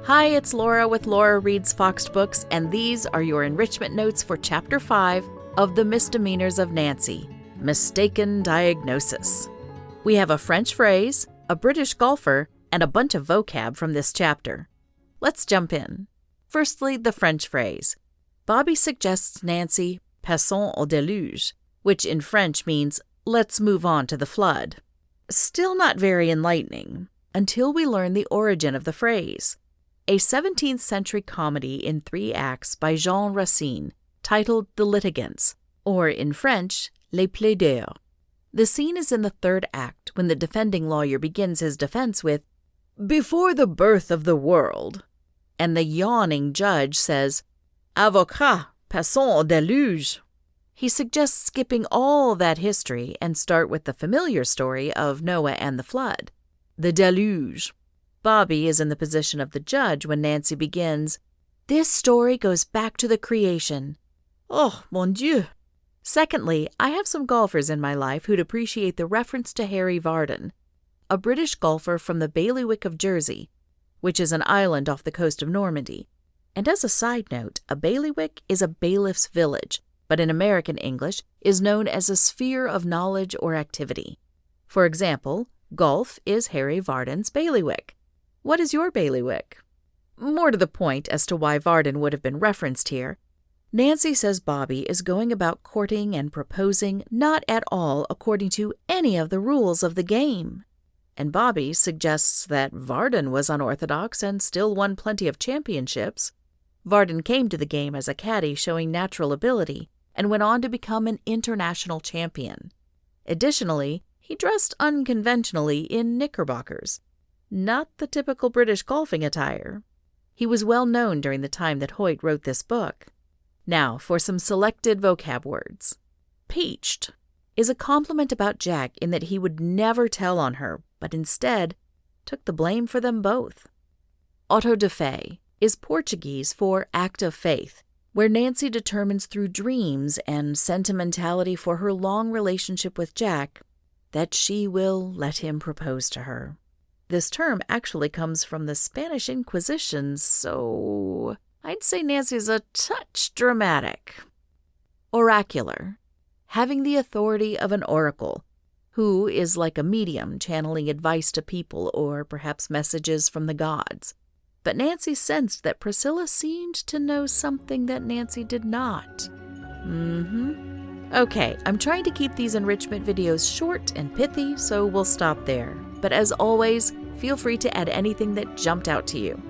Hi, it's Laura with Laura Reads Foxed Books, and these are your enrichment notes for Chapter 5 of The Misdemeanors of Nancy, Mistaken Diagnosis. We have a French phrase, a British golfer, and a bunch of vocab from this chapter. Let's jump in. Firstly, the French phrase. Bobby suggests Nancy, passons au déluge, which in French means, let's move on to the flood. Still not very enlightening, until we learn the origin of the phrase. A 17th century comedy in 3 acts by Jean Racine, titled The Litigants, or in French, Les Plaideurs. The scene is in the 3rd act when the defending lawyer begins his defense with, "Before the birth of the world," and the yawning judge says, "Avocat, passons au déluge." He suggests skipping all that history and start with the familiar story of Noah and the flood, the deluge. Bobby is in the position of the judge when Nancy begins, "This story goes back to the creation." Oh, mon Dieu! Secondly, I have some golfers in my life who'd appreciate the reference to Harry Vardon, a British golfer from the Bailiwick of Jersey, which is an island off the coast of Normandy. And as a side note, a bailiwick is a bailiff's village, but in American English is known as a sphere of knowledge or activity. For example, golf is Harry Vardon's bailiwick. What is your bailiwick? More to the point as to why Vardon would have been referenced here, Nancy says Bobby is going about courting and proposing not at all according to any of the rules of the game. And Bobby suggests that Vardon was unorthodox and still won plenty of championships. Vardon came to the game as a caddy showing natural ability and went on to become an international champion. Additionally, he dressed unconventionally in knickerbockers, not the typical British golfing attire. He was well known during the time that Hoyt wrote this book. Now for some selected vocab words. Peached is a compliment about Jack in that he would never tell on her, but instead took the blame for them both. Auto de fe is Portuguese for act of faith, where Nancy determines through dreams and sentimentality for her long relationship with Jack that she will let him propose to her. This term actually comes from the Spanish Inquisition, so I'd say Nancy's a touch dramatic. Oracular, having the authority of an oracle, who is like a medium channeling advice to people or perhaps messages from the gods. But Nancy sensed that Priscilla seemed to know something that Nancy did not. Okay, I'm trying to keep these enrichment videos short and pithy, so we'll stop there. But as always, feel free to add anything that jumped out to you,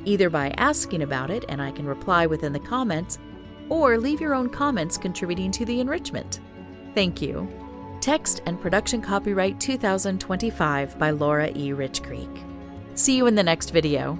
either by asking about it and I can reply within the comments, or leave your own comments contributing to the enrichment. Thank you. Text and production copyright 2025 by Laura E. Rich Creek. See you in the next video.